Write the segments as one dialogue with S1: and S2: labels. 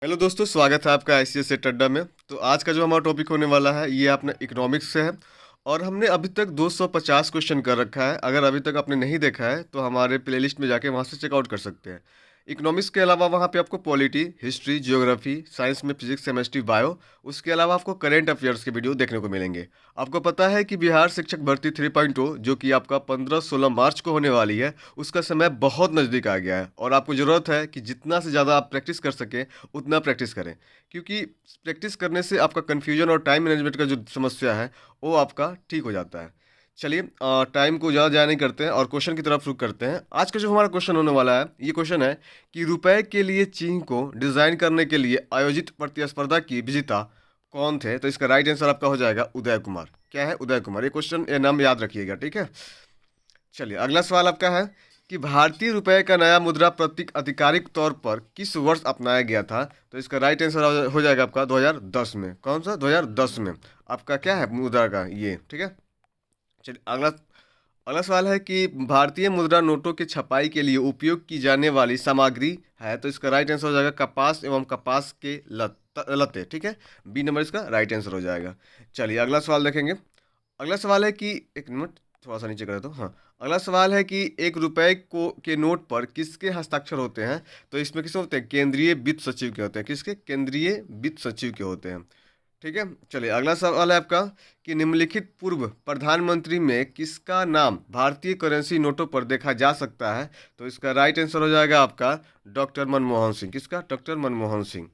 S1: Hello दोस्तों, स्वागत है आपका आईसीएस सेट अड्डा में। तो आज का जो हमारा टॉपिक होने वाला है ये अपना इकोनॉमिक्स से है। और हमने अभी तक 250 क्वेश्चन कर रखा है। अगर अभी तक आपने नहीं देखा है तो हमारे प्लेलिस्ट में जाके वहाँ से चेकआउट कर सकते हैं। इकोनॉमिक्स के अलावा वहाँ पे आपको पॉलिटी, हिस्ट्री, जियोग्राफी, साइंस में फिजिक्स, केमिस्ट्री, बायो, उसके अलावा आपको करेंट अफेयर्स के वीडियो देखने को मिलेंगे। आपको पता है कि बिहार शिक्षक भर्ती 3.0 जो कि आपका 15-16 मार्च को होने वाली है, उसका समय बहुत नज़दीक आ गया है और आपको ज़रूरत है कि जितना से ज़्यादा आप प्रैक्टिस कर सकें उतना प्रैक्टिस करें। क्योंकि प्रैक्टिस करने से आपका कन्फ्यूजन और टाइम मैनेजमेंट का जो समस्या है वो आपका ठीक हो जाता है। चलिए, टाइम को ज़्यादा ज़ाया नहीं करते हैं और क्वेश्चन की तरफ रुख करते हैं। आज का जो हमारा क्वेश्चन होने वाला है, ये क्वेश्चन है कि रुपए के लिए चिन्ह को डिज़ाइन करने के लिए आयोजित प्रतिस्पर्धा की विजेता कौन थे? तो इसका राइट आंसर आपका हो जाएगा उदय कुमार। क्या है? उदय कुमार। ये क्वेश्चन, ये नाम याद रखिएगा, ठीक है। चलिए, अगला सवाल आपका है कि भारतीय रुपए का नया मुद्रा प्रतीक आधिकारिक तौर पर किस वर्ष अपनाया गया था? तो इसका राइट आंसर हो जाएगा आपका 2010 में। कौन सा? 2010 में आपका क्या है मुद्रा का ये, ठीक है। चलिए, अगला अगला सवाल है कि भारतीय मुद्रा नोटों की छपाई के लिए उपयोग की जाने वाली सामग्री है? तो इसका राइट आंसर हो जाएगा कपास एवं कपास के लते, ठीक है। बी नंबर इसका राइट आंसर हो जाएगा। चलिए, अगला सवाल देखेंगे। अगला सवाल है कि एक मिनट, थोड़ा सा नीचे करें तो हाँ। अगला सवाल है कि एक रुपए को के नोट पर किसके हस्ताक्षर होते हैं? तो इसमें किसके होते हैं? केंद्रीय वित्त सचिव के होते हैं। किसके? केंद्रीय वित्त सचिव के होते हैं, ठीक है। चलिए, अगला सवाल है आपका कि निम्नलिखित पूर्व प्रधानमंत्री में किसका नाम भारतीय करेंसी नोटों पर देखा जा सकता है? तो इसका राइट आंसर हो जाएगा आपका डॉक्टर मनमोहन सिंह। किसका? डॉक्टर मनमोहन सिंह।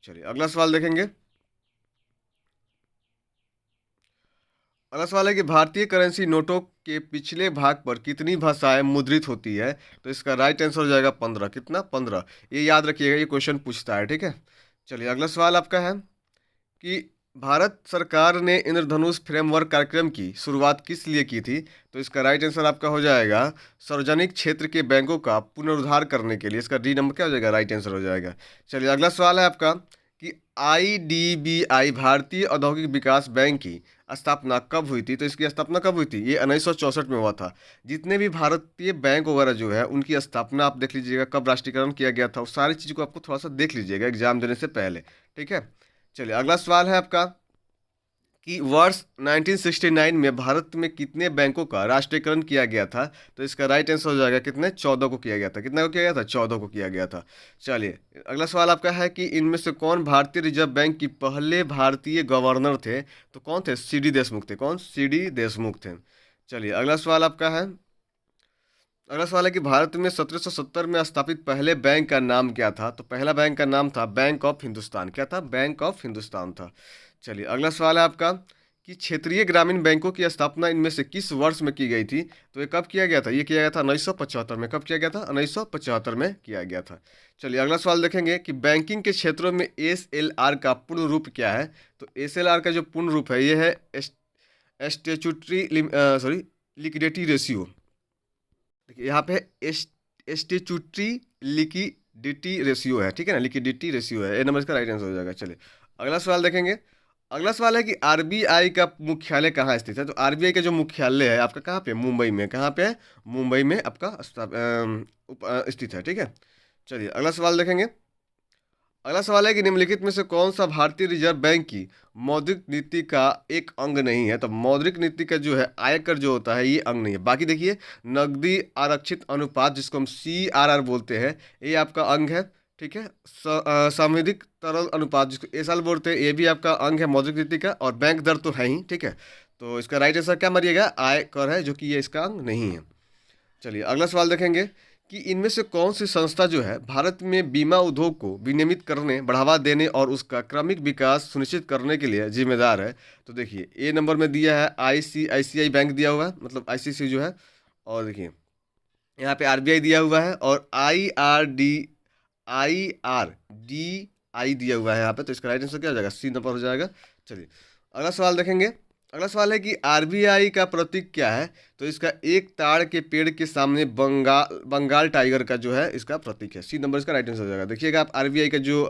S1: चलिए, अगला सवाल देखेंगे। अगला सवाल है कि भारतीय करेंसी नोटों के पिछले भाग पर कितनी भाषाएं मुद्रित होती है? तो इसका राइट आंसर हो जाएगा 15। कितना? 15। ये याद रखिएगा, ये क्वेश्चन पूछता है, ठीक है। चलिए, अगला सवाल आपका है कि भारत सरकार ने इंद्रधनुष फ्रेमवर्क कार्यक्रम की शुरुआत किस लिए की थी? तो इसका राइट आंसर आपका हो जाएगा सार्वजनिक क्षेत्र के बैंकों का पुनरुद्धार करने के लिए। इसका डी नंबर क्या हो जाएगा? राइट आंसर हो जाएगा। चलिए, अगला सवाल है आपका कि आईडीबीआई भारतीय औद्योगिक विकास बैंक की स्थापना कब हुई थी? तो इसकी स्थापना कब हुई थी? ये 1964 में हुआ था। जितने भी भारतीय बैंक वगैरह जो है उनकी स्थापना आप देख लीजिएगा, कब राष्ट्रीयकरण किया गया था, उस सारी चीज़ को आपको थोड़ा सा देख लीजिएगा एग्जाम देने से पहले, ठीक है। चलिए, अगला सवाल है आपका कि वर्ष 1969 में भारत में कितने बैंकों का राष्ट्रीयकरण किया गया था? तो इसका राइट आंसर हो जाएगा कितने? 14 को किया गया था। कितना को किया गया था? 14 को किया गया था। चलिए, अगला सवाल आपका है कि इनमें से कौन भारतीय रिजर्व बैंक की पहले भारतीय गवर्नर थे? तो कौन थे? सीडी देशमुख थे। कौन? सीडी देशमुख थे। चलिए, अगला सवाल आपका है। अगला सवाल है कि भारत में 1770 में स्थापित पहले बैंक का नाम क्या था? तो पहला बैंक का नाम था बैंक ऑफ हिंदुस्तान। क्या था? बैंक ऑफ हिंदुस्तान था। चलिए, अगला सवाल है आपका कि क्षेत्रीय ग्रामीण बैंकों की स्थापना इनमें से किस वर्ष में की गई थी? तो ये कब किया गया था? ये किया गया था 1975 में। कब किया गया था? 1975 में किया गया था। चलिए, अगला सवाल देखेंगे कि बैंकिंग के क्षेत्रों में एसएलआर का पूर्ण रूप क्या है? तो एसएलआर का जो पूर्ण रूप है ये है स्टेचुटरी सॉरी लिक्विडिटी रेशियो। देखिए, यहाँ पे एस्टेचुटरी लिक्विडिटी रेशियो है, ठीक है ना। लिक्विडिटी रेशियो है, ए नंबर इसका राइट आंसर हो जाएगा। चलिए, अगला सवाल देखेंगे। अगला सवाल है कि आरबीआई का मुख्यालय कहाँ स्थित है? तो आरबीआई का जो मुख्यालय है आपका कहाँ पे? मुंबई में। कहाँ पे है? मुंबई में आपका स्थित है, ठीक है। चलिए, अगला सवाल देखेंगे। अगला सवाल है कि निम्नलिखित में से कौन सा भारतीय रिजर्व बैंक की मौद्रिक नीति का एक अंग नहीं है? तो मौद्रिक नीति का जो है आयकर जो होता है ये अंग नहीं है। बाकी देखिए, नकदी आरक्षित अनुपात जिसको हम सीआरआर बोलते हैं ये आपका अंग है, ठीक है। सामूहिक तरल अनुपात जिसको एसएल बोलते हैं ये भी आपका अंग है मौद्रिक नीति का। और बैंक दर तो है ही, ठीक है। तो इसका राइट आंसर क्या मारिएगा? आयकर है, जो कि ये इसका अंग नहीं है। चलिए, अगला सवाल देखेंगे कि इनमें से कौन सी संस्था जो है भारत में बीमा उद्योग को विनियमित करने, बढ़ावा देने और उसका क्रमिक विकास सुनिश्चित करने के लिए जिम्मेदार है? तो देखिए, ए नंबर में दिया है आईसीआईसीआई बैंक दिया हुआ है, मतलब आईसीसी जो है। और देखिए, यहाँ पे आरबीआई दिया हुआ है और आईआरडी आई दिया हुआ है यहाँ पे। तो इसका राइट आंसर क्या हो जाएगा? सी नंबर हो जाएगा। चलिए, अगला सवाल देखेंगे। अगला सवाल है कि आरबीआई का प्रतीक क्या है? तो इसका एक ताड़ के पेड़ के सामने बंगाल बंगाल टाइगर का जो है इसका प्रतीक है। सी नंबर इसका राइट आंसर हो जाएगा। देखिएगा आप, आरबीआई का जो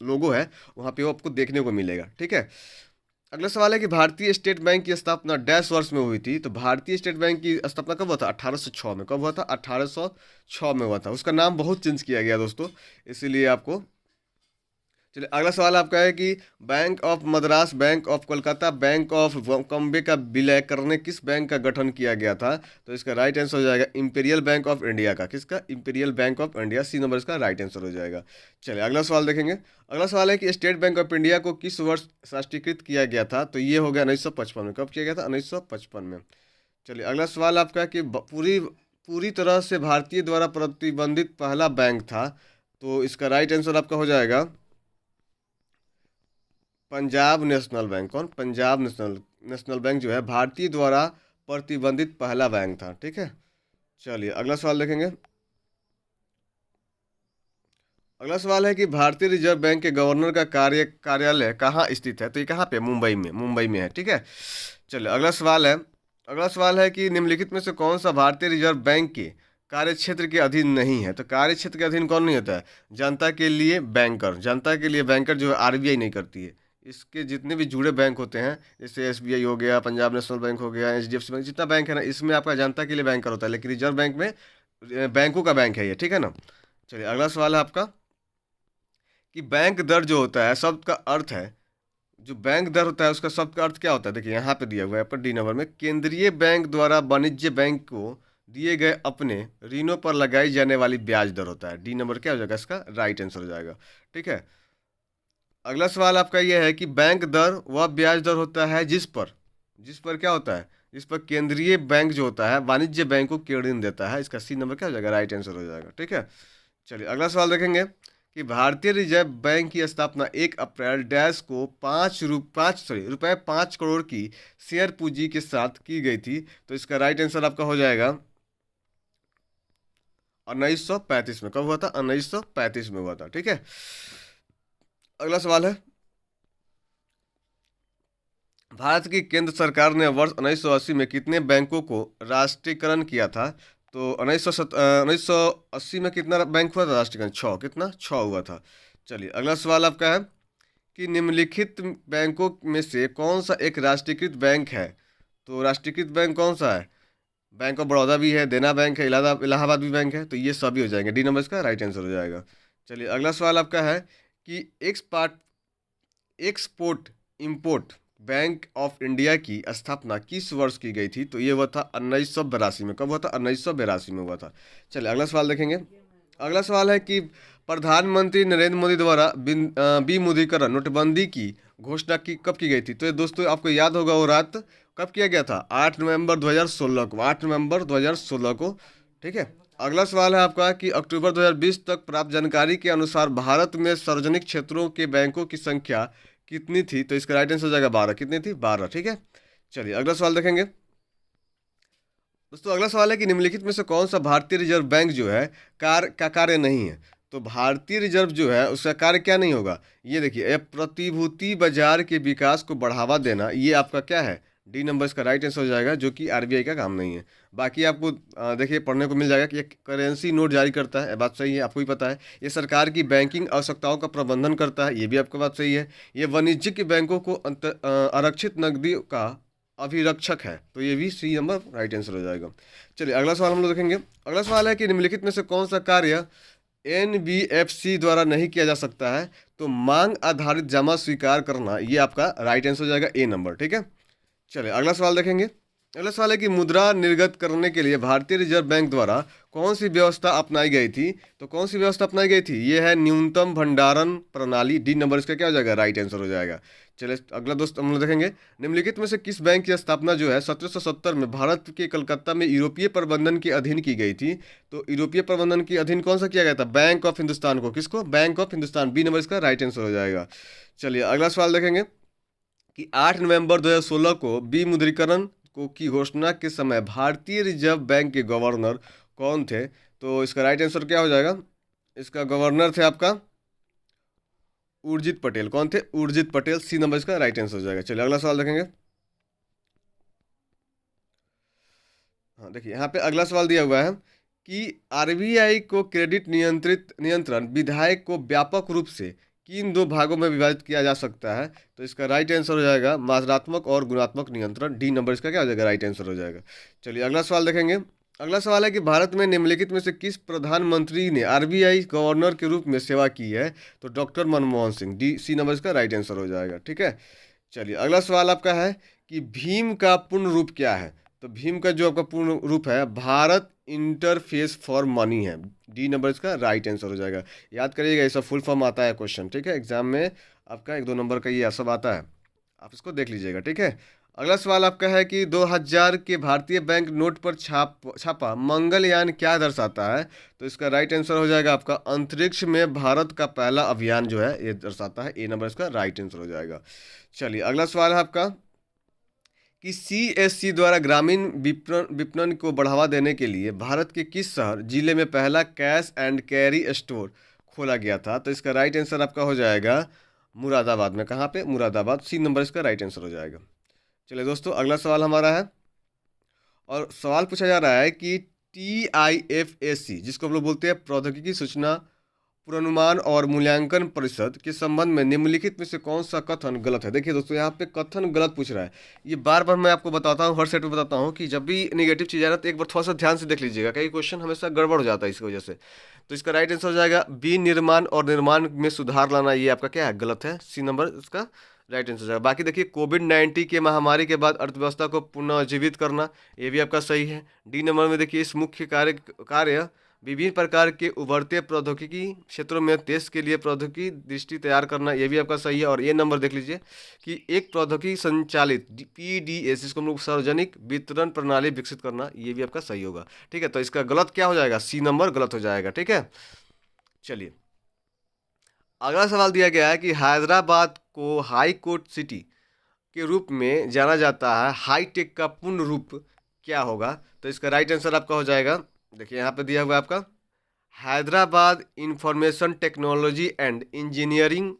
S1: लोगो है वहाँ पे वो आपको देखने को मिलेगा, ठीक है। अगला सवाल है कि भारतीय स्टेट बैंक की स्थापना डैश वर्ष में हुई थी? तो भारतीय स्टेट बैंक की स्थापना कब हुआ था? 1806 में। कब हुआ था? 1806 में हुआ था। उसका नाम बहुत चेंज किया गया दोस्तों, इसीलिए आपको। चलिए अगला सवाल आपका है कि bank of Madras, bank of Kolkata, bank of Bombay का विलय करने किस बैंक का गठन किया गया था? तो इसका राइट आंसर हो जाएगा इंपीरियल बैंक ऑफ इंडिया का। किसका? Imperial bank of India, C number इसका राइट आंसर हो जाएगा। चलिए अगला सवाल देखेंगे। अगला सवाल है कि स्टेट बैंक ऑफ इंडिया को किस वर्ष राष्ट्रीयकृत किया गया था? तो ये हो गया 1955 में। कब किया गया था? 1955 में। चलिए अगला सवाल आपका है कि पूरी पूरी तरह से भारतीय द्वारा प्रतिबंधित पहला बैंक था। तो इसका राइट आंसर आपका हो जाएगा पंजाब नेशनल बैंक। कौन? पंजाब नेशनल नेशनल बैंक जो है भारतीय द्वारा प्रतिबंधित पहला बैंक था। ठीक है। चलिए अगला सवाल देखेंगे। अगला सवाल है कि भारतीय रिजर्व बैंक के गवर्नर का कार्यालय कहाँ स्थित है? तो ये कहाँ पे? मुंबई में। मुंबई में है। ठीक है। चलिए अगला सवाल है। अगला सवाल है कि निम्नलिखित में से कौन सा भारतीय रिजर्व बैंक के कार्य क्षेत्र के अधीन नहीं है? तो कार्य क्षेत्र के अधीन कौन नहीं होता है? जनता के लिए बैंकर। जनता के लिए बैंकर जो है आरबीआई नहीं करती है। इसके जितने भी जुड़े बैंक होते हैं, जैसे एसबीआई हो गया, पंजाब नेशनल बैंक हो गया, एचडीएफसी बैंक, जितना बैंक है ना, इसमें आपका जनता के लिए बैंकर होता है। लेकिन रिजर्व बैंक में बैंकों का बैंक है ये। ठीक है ना। चलिए अगला सवाल है आपका कि बैंक दर जो होता है, शब्द का अर्थ है, जो बैंक दर होता है उसका शब्द का अर्थ क्या होता है? देखिए यहाँ पे दिया हुआ है आपका डी नंबर में, केंद्रीय बैंक द्वारा वाणिज्य बैंक को दिए गए अपने ऋणों पर लगाई जाने वाली ब्याज दर होता है। डी नंबर क्या हो जाएगा? इसका राइट आंसर हो जाएगा। ठीक है। अगला सवाल आपका यह है कि बैंक दर वह ब्याज दर होता है जिस पर क्या होता है? जिस पर केंद्रीय बैंक जो होता है वाणिज्य बैंक को ऋण देता है। इसका सी नंबर क्या हो जाएगा? राइट आंसर हो जाएगा। ठीक है। चलिए अगला सवाल देखेंगे कि भारतीय रिजर्व बैंक की स्थापना 1 अप्रैल डैश को रुपए 5 करोड़ की शेयर पूंजी के साथ की गई थी। तो इसका राइट आंसर आपका हो जाएगा 1935 में। कब हुआ था? 1935 में हुआ था। ठीक है। अगला सवाल है, भारत की केंद्र सरकार ने वर्ष 1980 में कितने बैंकों को राष्ट्रीयकरण किया था? तो 1980 में कितना बैंक हुआ था राष्ट्रीयकरण? 6। कितना? 6 हुआ था। चलिए अगला सवाल आपका है कि निम्नलिखित बैंकों में से कौन सा एक राष्ट्रीयकृत बैंक है? तो राष्ट्रीयकृत बैंक कौन सा है? बैंक ऑफ बड़ौदा भी है, देना बैंक है, इलाहाबाद भी बैंक है। तो ये सभी हो जाएंगे। डी नंबर इसका राइट आंसर हो जाएगा। चलिए अगला सवाल आपका है कि export import bank of India की स्थापना किस वर्ष की गई थी? तो ये हुआ था 1982 में। कब हुआ था? 1982 में हुआ था। चलिए अगला सवाल देखेंगे। अगला सवाल है कि प्रधानमंत्री नरेंद्र मोदी द्वारा विमुद्रीकरण नोटबंदी की घोषणा की कब की गई थी? तो ये दोस्तों आपको याद होगा वो रात कब किया गया था? 8 नवंबर 2016 को। 8 नवंबर 2016 को। ठीक है। अगला सवाल है आपका कि अक्टूबर 2020 तक प्राप्त जानकारी के अनुसार भारत में सार्वजनिक क्षेत्रों के बैंकों की संख्या कितनी थी? तो इसका राइट आंसर हो जाएगा 12। कितनी थी? 12। ठीक है। चलिए अगला सवाल देखेंगे। दोस्तों अगला सवाल है कि निम्नलिखित में से कौन सा भारतीय रिजर्व बैंक जो है कार्य नहीं है? तो भारतीय रिजर्व जो है उसका कार्य क्या नहीं होगा? ये देखिए, ये प्रतिभूति बाजार के विकास को बढ़ावा देना, ये आपका क्या है? डी नंबर इसका राइट आंसर हो जाएगा, जो कि आरबीआई का काम नहीं है। बाकी आपको देखिए पढ़ने को मिल जाएगा कि ये करेंसी नोट जारी करता है, बात सही है, आपको भी पता है। ये सरकार की बैंकिंग आवश्यकताओं का प्रबंधन करता है, ये भी आपको बात सही है। ये वाणिज्यिक बैंकों को आरक्षित नकदी का अभिरक्षक है। तो ये भी सी नंबर राइट आंसर हो जाएगा। चलिए अगला सवाल हम लोग देखेंगे। अगला सवाल है कि निम्नलिखित में से कौन सा कार्य एनबीएफसी द्वारा नहीं किया जा सकता है? तो मांग आधारित जमा स्वीकार करना, ये आपका राइट आंसर हो जाएगा, ए नंबर। ठीक है। चलिए अगला सवाल देखेंगे। अगला सवाल है कि मुद्रा निर्गत करने के लिए भारतीय रिजर्व बैंक द्वारा कौन सी व्यवस्था अपनाई गई थी? तो कौन सी व्यवस्था अपनाई गई थी? ये है न्यूनतम भंडारण प्रणाली। डी नंबर इसका क्या हो जाएगा? राइट आंसर हो जाएगा। चलिए अगला दोस्त हम लोग देखेंगे। निम्नलिखित में से किस बैंक की स्थापना जो है 1770 में भारत के कलकत्ता में यूरोपीय प्रबंधन के अधीन की गई थी? तो यूरोपीय प्रबंधन के अधीन कौन सा किया गया था? बैंक ऑफ हिंदुस्तान को। किसको? Bank of Hindustan. B number इसका राइट आंसर हो जाएगा। चलिए अगला सवाल देखेंगे कि 8 नवंबर 2016 को विमुद्रीकरण को की घोषणा के समय भारतीय रिजर्व बैंक के गवर्नर कौन थे? तो इसका राइट आंसर क्या हो जाएगा? इसका गवर्नर थे आपका उर्जित पटेल। कौन थे? उर्जित पटेल। सी नंबर इसका राइट आंसर हो जाएगा। चलिए अगला सवाल देखेंगे। हाँ देखिए यहाँ पे अगला सवाल दिया हुआ है कि आरबीआई को क्रेडिट नियंत्रण विधायक को व्यापक रूप से किन दो भागों में विभाजित किया जा सकता है? तो इसका राइट आंसर हो जाएगा मात्रात्मक और गुणात्मक नियंत्रण। डी नंबर इसका क्या हो जाएगा? राइट आंसर हो जाएगा। चलिए अगला सवाल देखेंगे। अगला सवाल है कि भारत में निम्नलिखित में से किस प्रधानमंत्री ने आरबीआई गवर्नर के रूप में सेवा की है? तो doctor Manmohan Singh. D C number इसका राइट आंसर हो जाएगा। ठीक है, चलिए अगला सवाल आपका है कि भीम का पूर्ण रूप क्या है? तो भीम का जो आपका पूर्ण रूप है भारत इंटरफेस फॉर मनी है। डी नंबर इसका राइट आंसर हो जाएगा। याद करिएगा, ऐसा फुल फॉर्म आता है क्वेश्चन। ठीक है, एग्जाम में आपका 1-2 नंबर का ये सब आता है, आप इसको देख लीजिएगा। ठीक है, अगला सवाल आपका है कि 2000 के भारतीय बैंक नोट पर छापा मंगलयान क्या दर्शाता है? तो इसका राइट आंसर हो जाएगा आपका अंतरिक्ष में भारत का पहला अभियान जो है ये दर्शाता है। ए नंबर इसका राइट आंसर हो जाएगा। चलिए अगला सवाल है आपका कि सीएससी द्वारा ग्रामीण विपणन को बढ़ावा देने के लिए भारत के किस शहर जिले में पहला कैश एंड कैरी स्टोर खोला गया था? तो इसका राइट आंसर आपका हो जाएगा मुरादाबाद में। कहाँ पे? मुरादाबाद। सी नंबर इसका राइट आंसर हो जाएगा। चलिए दोस्तों, अगला सवाल हमारा है और सवाल पूछा जा रहा है कि TIFAC जिसको हम लोग बोलते हैं प्रौद्योगिकी सूचना पूर्वानुमान और मूल्यांकन परिषद के संबंध में निम्नलिखित में से कौन सा कथन गलत है? देखिए दोस्तों, यहाँ पे कथन गलत पूछ रहा है। ये बार बार मैं आपको बताता हूँ, हर सेट में बताता हूँ कि जब भी नेगेटिव चीज़ आ रहा है तो एक बार थोड़ा सा ध्यान से देख लीजिएगा, कई क्वेश्चन हमेशा गड़बड़ हो जाता है इसकी वजह से। तो इसका राइट आंसर हो जाएगा बी निर्माण और निर्माण में सुधार लाना। ये आपका क्या है? गलत है। सी नंबर इसका राइट आंसर हो जाएगा। बाकी देखिए, कोविड-19 के महामारी के बाद अर्थव्यवस्था को पुनर्जीवित करना, ये भी आपका सही है। डी नंबर में देखिए, इस मुख्य कार्य विभिन्न प्रकार के उभरते प्रौद्योगिकी क्षेत्रों में देश के लिए प्रौद्योगिकी दृष्टि तैयार करना, ये भी आपका सही है। और ये नंबर देख लीजिए कि एक प्रौद्योगिकी संचालित PDS जिसको हम लोग सार्वजनिक वितरण प्रणाली विकसित करना, ये भी आपका सही होगा। ठीक है, तो इसका गलत क्या हो जाएगा? सी नंबर गलत हो जाएगा। ठीक है, चलिए अगला सवाल दिया गया है कि हैदराबाद को हाई कोर्ट सिटी के रूप में जाना जाता है, हाईटेक का पूर्ण रूप क्या होगा? तो इसका राइट आंसर आपका हो जाएगा, देखिए यहाँ पे दिया हुआ है आपका Hyderabad information technology and engineering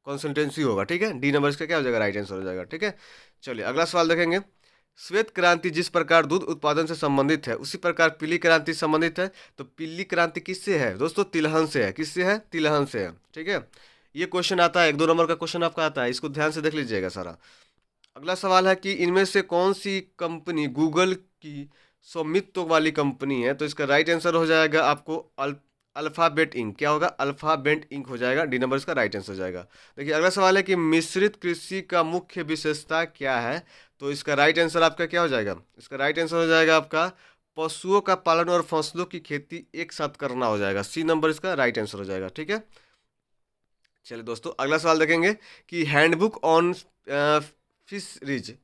S1: consultancy होगा। ठीक है, डी नंबर इसका क्या हो जाएगा? राइट आंसर हो जाएगा। ठीक है, चलिए अगला सवाल देखेंगे। श्वेत क्रांति जिस प्रकार दूध उत्पादन से संबंधित है उसी प्रकार पीली क्रांति संबंधित है। तो पीली क्रांति किससे है दोस्तों? तिलहन से है। किससे है? तिलहन से है। ठीक है, ये क्वेश्चन आता है, 1-2 नंबर का क्वेश्चन आपका आता है, इसको ध्यान से देख लीजिएगा सारा। अगला सवाल है कि इनमें से कौन सी कंपनी गूगल की स्वामित्व वाली कंपनी है? तो इसका राइट आंसर हो जाएगा आपको अल्फाबेट इंक। क्या होगा? अल्फाबेट इंक हो जाएगा। डी नंबर इसका राइट आंसर हो जाएगा। देखिए अगला सवाल है कि मिश्रित कृषि का मुख्य विशेषता क्या है? तो इसका राइट आंसर आपका क्या हो जाएगा? इसका राइट आंसर हो जाएगा आपका पशुओं का पालन और फसलों की खेती एक साथ करना हो जाएगा। सी नंबर इसका राइट आंसर हो जाएगा। ठीक है, चलिए दोस्तों अगला सवाल देखेंगे कि हैंडबुक ऑन फिशरीज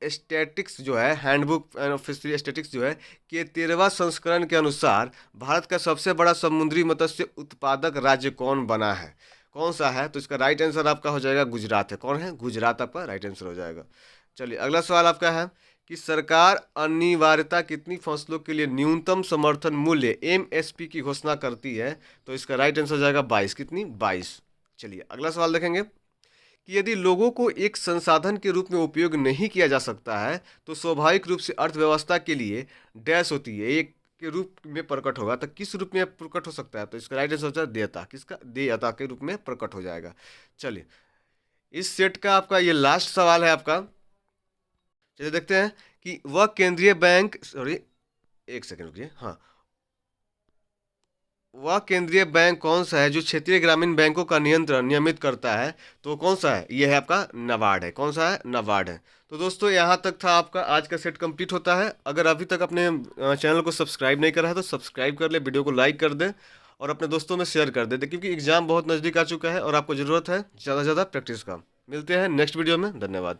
S1: स्टैटिक्स जो है, हैंडबुक फिशरी स्टैटिक्स जो है के 13वां संस्करण के अनुसार भारत का सबसे बड़ा समुद्री मत्स्य उत्पादक राज्य कौन बना है? कौन सा है? तो इसका राइट आंसर आपका हो जाएगा गुजरात है। कौन है? गुजरात आपका राइट आंसर हो जाएगा। चलिए अगला सवाल आपका है कि सरकार अनिवार्यता कितनी फसलों के लिए न्यूनतम समर्थन मूल्य MSP की घोषणा करती है? तो इसका राइट आंसर हो जाएगा 22। कितनी? 22। चलिए अगला सवाल देखेंगे कि यदि लोगों को एक संसाधन के रूप में उपयोग नहीं किया जा सकता है तो स्वाभाविक रूप से अर्थव्यवस्था के लिए डैश होती है, एक के रूप में प्रकट होगा। तो किस रूप में प्रकट हो सकता है? तो इसका राइट आंसर हो जाएगा देयता। किसका? देयता के रूप में प्रकट हो जाएगा। चलिए इस सेट का आपका ये लास्ट सवाल है आपका। चलिए देखते हैं कि वह केंद्रीय बैंक, सॉरी एक सेकंड रुकिए, हाँ, वह केंद्रीय बैंक कौन सा है जो क्षेत्रीय ग्रामीण बैंकों का नियंत्रण नियमित करता है? तो कौन सा है? यह है आपका नाबार्ड है। कौन सा है? नाबार्ड है। तो दोस्तों यहाँ तक था आपका आज का सेट कंप्लीट होता है। अगर अभी तक अपने चैनल को सब्सक्राइब नहीं करा है तो सब्सक्राइब कर ले, वीडियो को लाइक कर दे और अपने दोस्तों में शेयर कर दे, क्योंकि एग्जाम बहुत नज़दीक आ चुका है और आपको ज़रूरत है ज़्यादा से ज़्यादा प्रैक्टिस का। मिलते हैं नेक्स्ट वीडियो में। धन्यवाद।